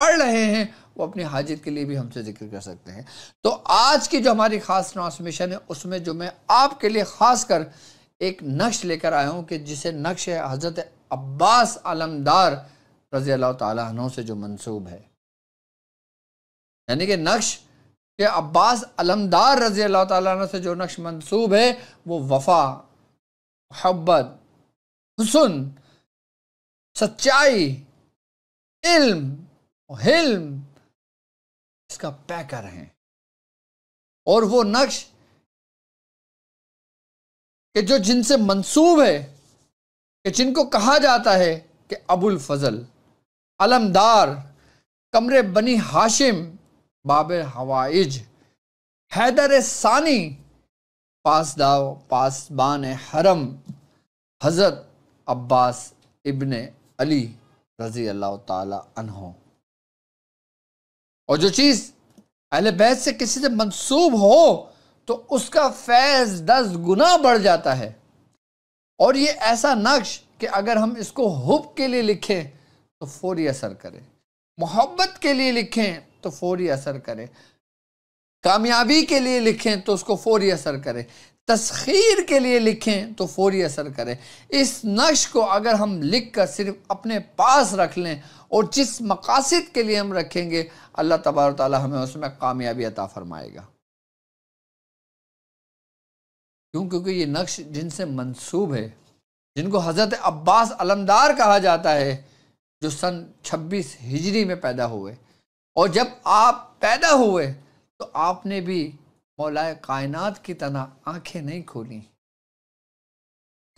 پڑھ رہے ہیں وہ اپنی حاجت کے لیے بھی ہم سے ذکر کر سکتے ہیں۔ تو آج کی جو ہماری خاص ٹرانسمیشن ہے اس میں جو میں آپ کے لیے خاص کر ایک نقش لے کر آیا ہوں کہ جسے نقش ہے حضرت عباس علمدار رضی اللہ تعالیٰ عنہ سے جو منسوب ہے، یعنی کہ نقش کہ عباس علمدار رضی اللہ تعالیٰ عنہ سے جو نقش منسوب ہے وہ وفا، محبت، حسن، سچائی، علم، حلم اس کا پیکر ہیں۔ اور وہ نقش کہ جو جن سے منسوب ہے، کہ جن کو کہا جاتا ہے کہ ابو الفضل، علمدار، قمر بنی ہاشم، باب حوائج، حیدر ثانی، پاسبان حرم، حضرت عباس ابن علی رضی اللہ تعالی عنہ۔ اور جو چیز اہل بیت سے کسی سے منسوب ہو تو اس کا فیض 10 گنا بڑھ جاتا ہے۔ اور یہ ایسا نقش کہ اگر ہم اس کو حب کے لیے لکھیں تو فوری اثر کرے، محبت کے لیے لکھیں تو فوری اثر کرے، کامیابی کے لیے لکھیں تو اس کو فوری اثر کرے، تسخیر کے لیے لکھیں تو فوری اثر کرے۔ اس نقش کو اگر ہم لکھ کر صرف اپنے پاس رکھ لیں اور جس مقاصد کے لیے ہم رکھیں گے اللہ تبارک و تعالی ہمیں اس میں کامیابی عطا فرمائے گا۔ کیونکہ یہ نقش جن سے منسوب ہے، جن کو حضرت عباس علمدار کہا جاتا ہے، جو سن 26 ہجری میں پیدا ہوئے، اور جب آپ پیدا ہوئے تو آپ نے بھی مولائے کائنات کی طرح آنکھیں نہیں کھولی،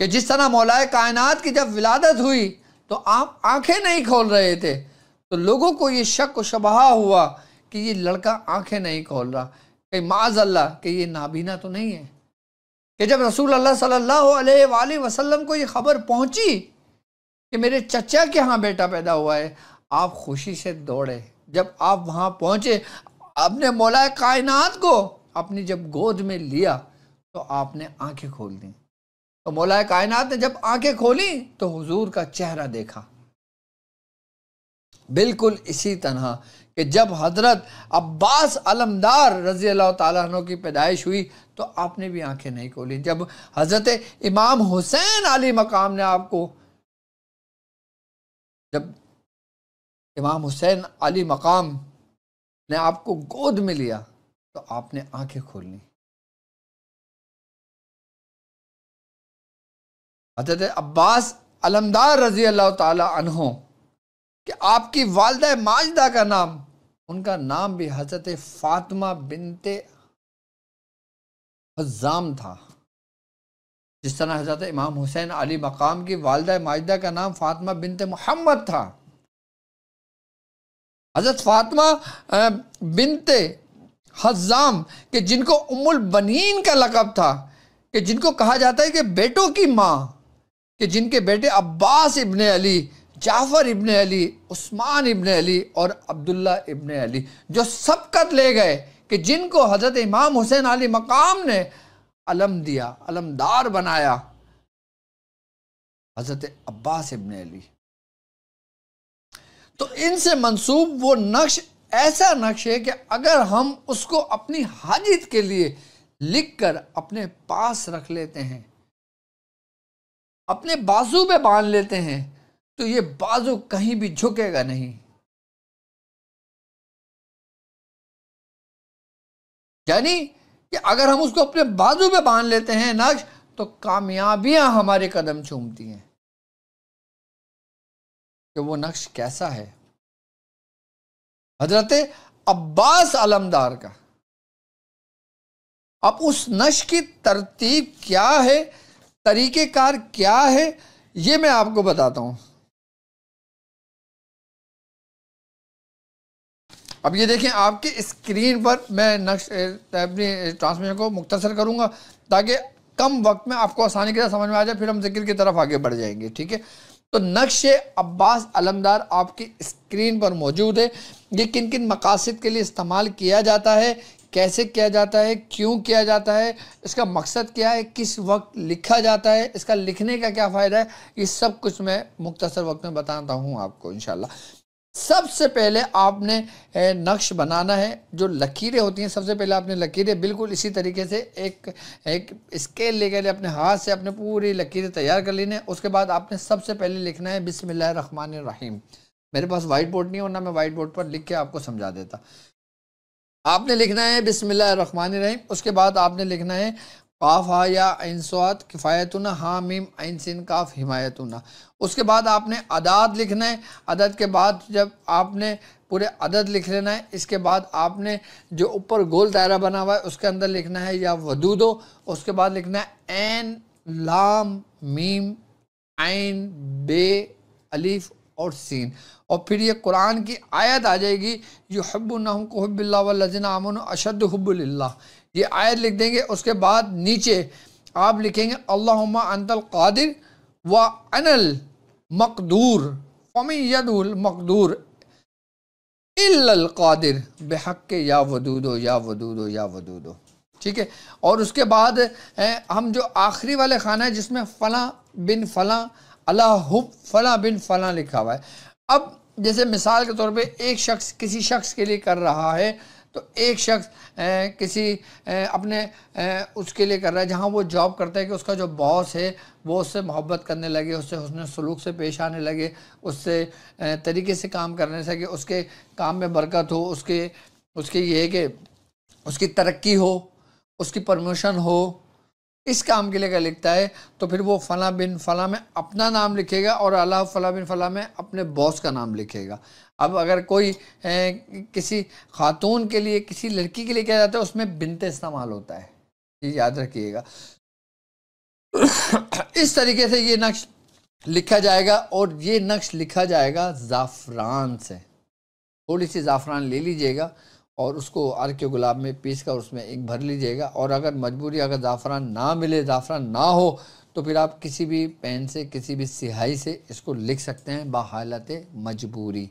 کہ جس طرح مولائے کائنات کی جب ولادت ہوئی تو آپ آنکھیں نہیں کھول رہے تھے، تو لوگوں کو یہ شک و شبہ ہوا کہ یہ لڑکا آنکھیں نہیں کھول رہا، کہ معاذ اللہ کہ یہ نابینا تو نہیں ہے۔ کہ جب رسول اللہ صلی اللہ علیہ وآلہ وسلم کو یہ خبر پہنچی کہ میرے چچا کے ہاں بیٹا پیدا ہوا ہے، آپ خوشی سے دوڑے۔ جب آپ وہاں پہنچے، اپنے مولا کائنات کو اپنی جب گود میں لیا تو آپ نے آنکھیں کھول دیں۔ تو مولا کائنات نے جب آنکھیں کھولی تو حضور کا چہرہ دیکھا۔ بالکل اسی طرح کہ جب حضرت عباس علمدار رضی اللہ تعالیٰ عنہ کی پیدائش ہوئی تو آپ نے بھی آنکھیں نہیں کھولی۔ جب حضرت امام حسین علی مقام نے جب امام حسین علی مقام نے آپ کو گود میں لیا تو آپ نے آنکھیں کھولیں۔ حضرت عباس علمدار رضی اللہ تعالی عنہ کہ آپ کی والدہ ماجدہ کا نام، ان کا نام بھی حضرت فاطمہ بنت حزام تھا، جس طرح حضرت امام حسین علی مقام کی والدہ ماجدہ کا نام فاطمہ بنت محمد تھا۔ حضرت فاطمہ بنت حزام کہ جن کو ام البنین کا لقب تھا، کہ جن کو کہا جاتا ہے کہ بیٹوں کی ماں، کہ جن کے بیٹے عباس ابن علی، جعفر ابن علی، عثمان ابن علی اور عبداللہ ابن علی جو سبقت لے گئے، کہ جن کو حضرت امام حسین علی مقام نے علم دیا، علمدار بنایا، حضرت عباس ابن علی۔ تو ان سے منسوب وہ نقش ایسا نقش ہے کہ اگر ہم اس کو اپنی حاجت کے لیے لکھ کر اپنے پاس رکھ لیتے ہیں، اپنے بازو پہ باندھ لیتے ہیں، تو یہ بازو کہیں بھی جھکے گا نہیں۔ یعنی کہ اگر ہم اس کو اپنے بازو پہ باندھ لیتے ہیں نقش، تو کامیابیاں ہمارے قدم چومتی ہیں۔ کہ وہ نقش کیسا ہے؟ حضرت عباس علمدار کا۔ اب اس نقش کی ترتیب کیا ہے، طریقہ کار کیا ہے، یہ میں آپ کو بتاتا ہوں۔ اب یہ دیکھیں آپ کی اسکرین پر، میں نقش اپنی ٹرانسمیشن کو مختصر کروں گا تاکہ کم وقت میں آپ کو آسانی کے ساتھ سمجھ میں آ جائے، پھر ہم ذکر کی طرف آگے بڑھ جائیں گے، ٹھیک ہے؟ تو نقش عباس علمدار آپ کی اسکرین پر موجود ہے۔ یہ کن کن مقاصد کے لیے استعمال کیا جاتا ہے، کیسے کیا جاتا ہے، کیوں کیا جاتا ہے، اس کا مقصد کیا ہے، کس وقت لکھا جاتا ہے، اس کا لکھنے کا کیا فائدہ ہے، یہ سب کچھ میں مختصر وقت میں بتاتا ہوں آپ کو انشاءاللہ۔ سب سے پہلے آپ نے نقش بنانا ہے، جو لکیریں ہوتی ہیں سب سے پہلے آپ نے لکیریں بالکل اسی طریقے سے ایک اسکیل لے کر اپنے ہاتھ سے اپنے پوری لکیریں تیار کر لینے. اس کے بعد آپ نے سب سے پہلے لکھنا ہے بسم اللہ الرحمن الرحیم. میرے پاس وائٹ بورڈ نہیں ہونا، میں وائٹ بورڈ پر لکھ کے آپ کو سمجھا دیتا. آپ نے لکھنا ہے بسم اللہ الرحمن الرحیم. اس کے بعد آپ نے لکھنا ہے قاف ہا یا عین صاد کفایتنا ہا میم عین سین کاف حمایتنا. اس کے بعد آپ نے عدد لکھنا ہے. عدد کے بعد جب آپ نے پورے عدد لکھ لینا ہے، اس کے بعد آپ نے جو اوپر گول دائرہ بنا ہوا ہے اس کے اندر لکھنا ہے یا ودودو. اس کے بعد لکھنا ہے عین لام میم عین بے الف اور سین. اور پھر یہ قرآن کی آیت آ جائے گی یحبونہم کحب اللہ والذین آمنوا اشد حب للہ. یہ آیت لکھ دیں گے. اس کے بعد نیچے آپ لکھیں گے اللہم انت القادر وانا المقدور فمن یدعو المقدور الا القادر بحق یا ودودو یا ودودو یا ودودو. ٹھیک ہے. اور اس کے بعد ہم جو آخری والے خانہ ہے جس میں فلاں بن فلاں اللہ حب فلاں بن فلاں لکھا ہوا ہے. اب جیسے مثال کے طور پہ ایک شخص کسی شخص کے لیے کر رہا ہے، تو ایک شخص کسی اپنے اس کے لیے کر رہا ہے جہاں وہ جاب کرتا ہے کہ اس کا جو باس ہے وہ اس سے محبت کرنے لگے، اس سے حسن سلوک سے پیش آنے لگے، اس سے طریقے سے کام کرنے سے کہ اس کے کام میں برکت ہو، اس کے یہ ہے کہ اس کی ترقی ہو، اس کی پروموشن ہو. اس کام کے لیے کیا لکھتا ہے تو پھر وہ فلاں بن فلاں میں اپنا نام لکھے گا اور اللہ فلاں بن فلاں میں اپنے باس کا نام لکھے گا. اب اگر کوئی کسی خاتون کے لیے کسی لڑکی کے لیے کیا جاتا ہے اس میں بنت استعمال ہوتا ہے، یہ یاد رکھیے گا. اس طریقے سے یہ نقش لکھا جائے گا. اور یہ نقش لکھا جائے گا زعفران سے. تھوڑی سی زعفران لے لیجئے گا اور اس کو عرق کے گلاب میں پیس کر اس میں ایک بھر لیجئے گا. اور اگر مجبوری اگر زعفران نہ ملے، زعفران نہ ہو، تو پھر آپ کسی بھی پین سے کسی بھی سیاہی سے اس کو لکھ سکتے ہیں بحالت مجبوری.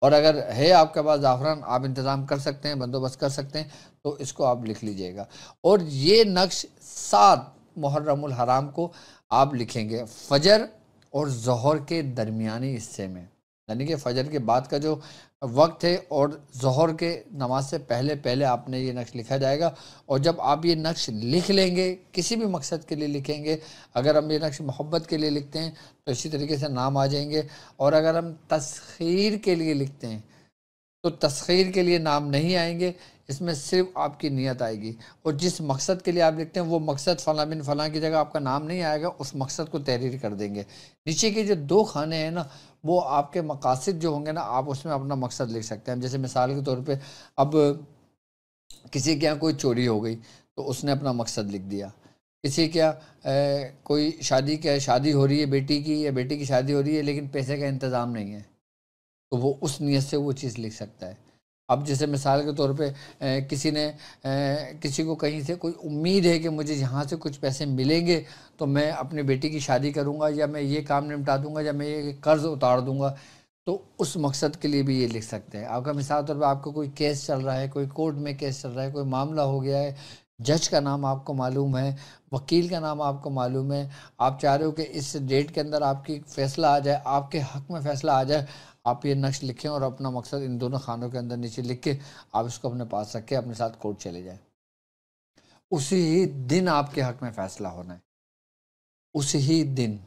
اور اگر ہے آپ کے پاس زعفران، آپ انتظام کر سکتے ہیں، بندوبست کر سکتے ہیں، تو اس کو آپ لکھ لیجئے گا. اور یہ نقش 7 محرم الحرام کو آپ لکھیں گے فجر اور ظہر کے درمیانی حصے میں. یعنی کہ فجر کے بعد کا جو وقت ہے اور ظہر کے نماز سے پہلے آپ نے یہ نقش لکھا جائے گا. اور جب آپ یہ نقش لکھ لیں گے، کسی بھی مقصد کے لیے لکھیں گے، اگر ہم یہ نقش محبت کے لیے لکھتے ہیں تو اسی طریقے سے نام آ جائیں گے. اور اگر ہم تسخیر کے لیے لکھتے ہیں تو تسخیر کے لیے نام نہیں آئیں گے، اس میں صرف آپ کی نیت آئے گی. اور جس مقصد کے لیے آپ لکھتے ہیں وہ مقصد فلاں بن فلاں کی جگہ آپ کا نام نہیں آئے گا، اس مقصد کو تحریر کر دیں گے. نیچے کے جو 2 خانے ہیں نا، وہ آپ کے مقاصد جو ہوں گے نا، آپ اس میں اپنا مقصد لکھ سکتے ہیں. جیسے مثال کے طور پہ اب کسی کے یہاں کوئی چوری ہو گئی تو اس نے اپنا مقصد لکھ دیا. کسی کے یہاں کوئی شادی ہو رہی ہے بیٹی کی، یا بیٹی کی شادی ہو رہی ہے لیکن پیسے کا انتظام نہیں ہے، تو وہ اس نیت سے وہ چیز لکھ سکتا ہے. اب جیسے مثال کے طور پہ کسی کو کہیں سے کوئی امید ہے کہ مجھے یہاں سے کچھ پیسے ملیں گے تو میں اپنی بیٹی کی شادی کروں گا، یا میں یہ کام نمٹا دوں گا، یا میں یہ قرض اتار دوں گا، تو اس مقصد کے لیے بھی یہ لکھ سکتے ہیں. آپ کا مثال کے طور پہ آپ کو کوئی کیس چل رہا ہے، کوئی کورٹ میں کیس چل رہا ہے، کوئی معاملہ ہو گیا ہے، جج کا نام آپ کو معلوم ہے، وکیل کا نام آپ کو معلوم ہے، آپ چاہ رہے ہو کہ اس ڈیٹ کے اندر آپ کی فیصلہ آ جائے، آپ کے حق میں فیصلہ آ جائے، آپ یہ نقش لکھیں اور اپنا مقصد ان دونوں خانوں کے اندر نیچے لکھ کے آپ اس کو اپنے پاس رکھ کے اپنے ساتھ کورٹ چلے جائیں. اسی ہی دن آپ کے حق میں فیصلہ ہونا ہے، اسی ہی دن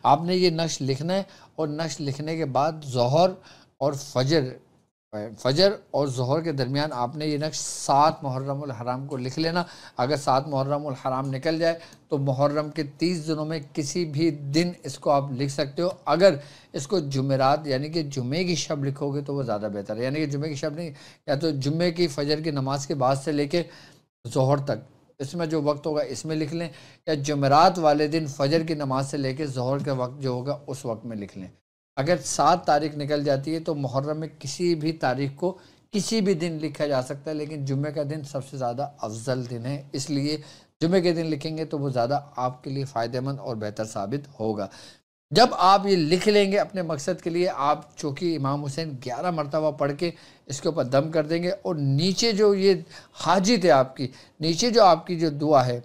آپ نے یہ نقش لکھنا ہے. اور نقش لکھنے کے بعد ظہر اور فجر اور ظہر کے درمیان آپ نے یہ نقش 7 محرم الحرام کو لکھ لینا. اگر 7 محرم الحرام نکل جائے تو محرم کے 30 دنوں میں کسی بھی دن اس کو آپ لکھ سکتے ہو. اگر اس کو جمعرات یعنی کہ جمعے کی شب لکھو گے تو وہ زیادہ بہتر ہے. یعنی کہ جمعے کی شب نہیں، یا تو جمعے کی فجر کی نماز کے بعد سے لے کے ظہر تک اس میں جو وقت ہوگا اس میں لکھ لیں، یا جمعرات والے دن فجر کی نماز سے لے کے ظہر کے وقت جو ہوگا اس وقت میں لکھ لیں. اگر 7 تاریخ نکل جاتی ہے تو محرم میں کسی بھی تاریخ کو کسی بھی دن لکھا جا سکتا ہے، لیکن جمعے کا دن سب سے زیادہ افضل دن ہے، اس لیے جمعے کے دن لکھیں گے تو وہ زیادہ آپ کے لیے فائدہ مند اور بہتر ثابت ہوگا. جب آپ یہ لکھ لیں گے اپنے مقصد کے لیے، آپ چونکہ امام حسین 11 مرتبہ پڑھ کے اس کے اوپر دم کر دیں گے. اور نیچے جو یہ حاجت ہے آپ کی، نیچے جو آپ کی جو دعا ہے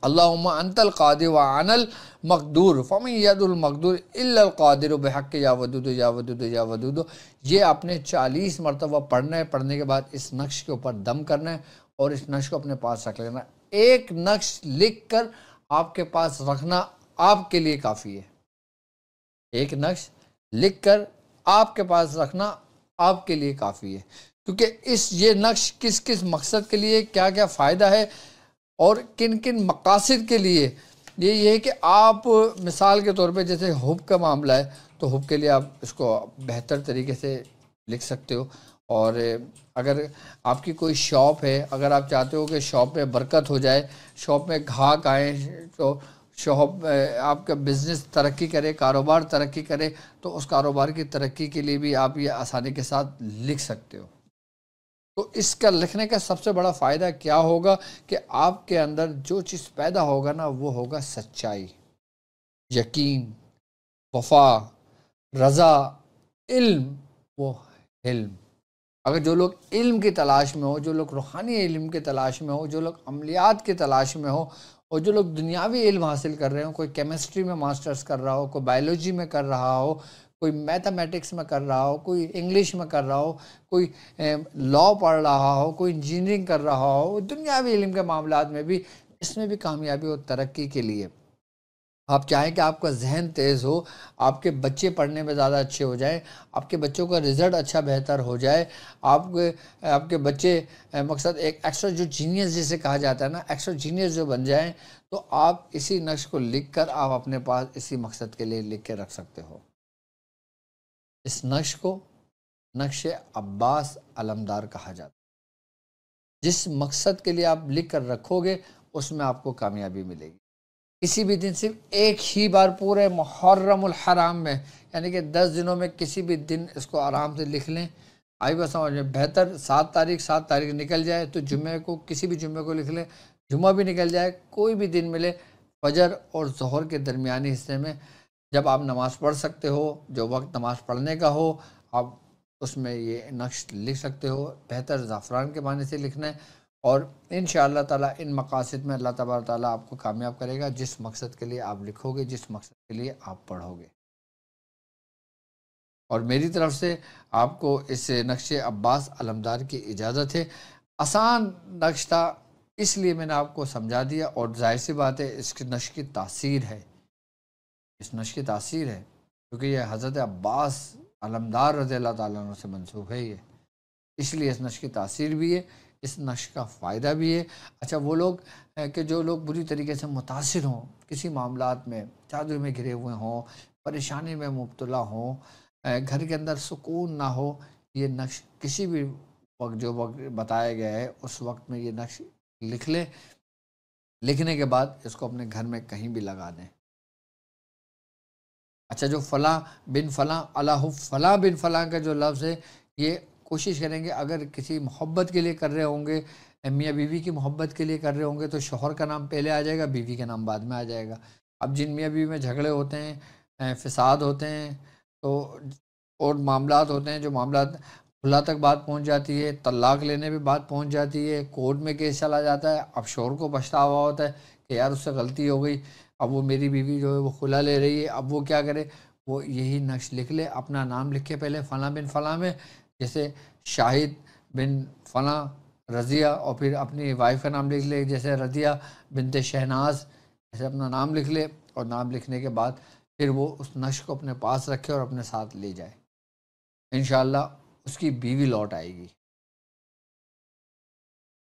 اللہم انت القادر وعن المقدور فمن ید المقدور الا القادر بحق یا ودود یا ودود یا ودود. یہ آپ نے 40 مرتبہ پڑھنا ہے. پڑھنے کے بعد اس نقش کے اوپر دم کرنا ہے اور اس نقش کو اپنے پاس رکھ لینا. ایک نقش لکھ کر آپ کے پاس رکھنا آپ کے لیے کافی ہے. ایک نقش لکھ کر آپ کے پاس رکھنا آپ کے لیے کافی ہے. کیونکہ یہ نقش کس کس مقصد کے لیے، کیا کیا فائدہ ہے اور کن کن مقاصد کے لیے، یہ ہے کہ آپ مثال کے طور پہ جیسے حب کا معاملہ ہے تو حب کے لیے آپ اس کو بہتر طریقے سے لکھ سکتے ہو. اور اگر آپ کی کوئی شاپ ہے، اگر آپ چاہتے ہو کہ شاپ میں برکت ہو جائے، شاپ میں گھاک آئیں، تو شاپ آپ کا بزنس ترقی کرے، کاروبار ترقی کرے، تو اس کاروبار کی ترقی کے لیے بھی آپ یہ آسانی کے ساتھ لکھ سکتے ہو. تو اس کا لکھنے کا سب سے بڑا فائدہ کیا ہوگا کہ آپ کے اندر جو چیز پیدا ہوگا نا وہ ہوگا سچائی، یقین، وفا، رضا، علم و حلم. اگر جو لوگ علم کی تلاش میں ہو، جو لوگ روحانی علم کی تلاش میں ہو، جو لوگ عملیات کی تلاش میں ہو، اور جو لوگ دنیاوی علم حاصل کر رہے ہوں، کوئی کیمسٹری میں ماسٹرز کر رہا ہو، کوئی بایولوجی میں کر رہا ہو، کوئی میتھمیٹکس میں کر رہا ہو، کوئی انگلش میں کر رہا ہو، کوئی لاء پڑھ رہا ہو، کوئی انجینئرنگ کر رہا ہو، دنیاوی علم کے معاملات میں بھی، اس میں بھی کامیابی اور ترقی کے لیے آپ چاہیں کہ آپ کا ذہن تیز ہو، آپ کے بچے پڑھنے میں زیادہ اچھے ہو جائیں، آپ کے بچوں کا رزلٹ اچھا بہتر ہو جائے، آپ کے بچے مقصد ایک ایکسٹرا جو جینیس جسے کہا جاتا ہے نا، ایکسٹرا جینیس جو بن جائیں، تو آپ اسی نقش کو لکھ کر آپ اپنے پاس اسی مقصد کے لیے لکھ کے رکھ سکتے ہو. اس نقش کو نقش عباس علمدار کہا جاتا ہے. جس مقصد کے لیے آپ لکھ کر رکھو گے اس میں آپ کو کامیابی ملے گی. کسی بھی دن صرف ایک ہی بار پورے محرم الحرام میں، یعنی کہ 10 دنوں میں کسی بھی دن اس کو آرام سے لکھ لیں. آئی بس سمجھ میں بہتر 7 تاریخ نکل جائے تو جمعے کو، کسی بھی جمعے کو لکھ لیں. جمعہ بھی نکل جائے، کوئی بھی دن ملے، فجر اور ظہر کے درمیانی حصے میں جب آپ نماز پڑھ سکتے ہو، جو وقت نماز پڑھنے کا ہو، آپ اس میں یہ نقش لکھ سکتے ہو. بہتر زعفران کے معنی سے لکھنا ہے، اور انشاءاللہ تعالیٰ ان مقاصد میں اللہ تبارک تعالیٰ آپ کو کامیاب کرے گا، جس مقصد کے لیے آپ لکھو گے، جس مقصد کے لیے آپ پڑھو گے. اور میری طرف سے آپ کو اس نقش عباس علمدار کی اجازت ہے. آسان نقش تھا اس لیے میں نے آپ کو سمجھا دیا، اور ظاہر سی بات ہے اس کے نقش کی تاثیر ہے، اس نقش کی تاثیر ہے، کیونکہ یہ حضرت عباس علمدار رضی اللہ تعالیٰ عنہ سے منسوب ہے یہ، اس لیے اس نقش کی تاثیر بھی ہے، اس نقش کا فائدہ بھی ہے. اچھا وہ لوگ کہ جو لوگ بری طریقے سے متاثر ہوں، کسی معاملات میں چادر میں گھرے ہوئے ہوں، پریشانی میں مبتلا ہوں، گھر کے اندر سکون نہ ہو، یہ نقش کسی بھی وقت جو وقت بتایا گیا ہے اس وقت میں یہ نقش لکھ لیں. لکھنے کے بعد اس کو اپنے گھر میں کہیں بھی لگا دیں. اچھا جو فلاں بن فلاں اللہ فلاں بن فلاں کا جو لفظ ہے، یہ کوشش کریں گے اگر کسی محبت کے لیے کر رہے ہوں گے، میاں بیوی کی محبت کے لیے کر رہے ہوں گے، تو شوہر کا نام پہلے آ جائے گا، بیوی کا نام بعد میں آ جائے گا. اب جن میاں بیوی میں جھگڑے ہوتے ہیں، فساد ہوتے ہیں، تو اور معاملات ہوتے ہیں، جو معاملات خلا تک بات پہنچ جاتی ہے، طلاق لینے پہ بات پہنچ جاتی ہے، کورٹ میں کیس چلا جاتا ہے، اب شوہر کو پچھتاوا ہوتا ہے کہ یار اس سے غلطی ہو گئی، اب وہ میری بیوی جو ہے وہ خلا لے رہی ہے، اب وہ کیا کرے. وہ یہی نقش لکھ لے، اپنا نام لکھے پہلے فلاں بن فلاں میں، جیسے شاہد بن فلاں رضیہ، اور پھر اپنی وائف کا نام لکھ لے جیسے رضیہ بنت شہناز، جیسے اپنا نام لکھ لے، اور نام لکھنے کے بعد پھر وہ اس نقش کو اپنے پاس رکھے اور اپنے ساتھ لے جائے. انشاءاللہ اس کی بیوی لوٹ آئے گی.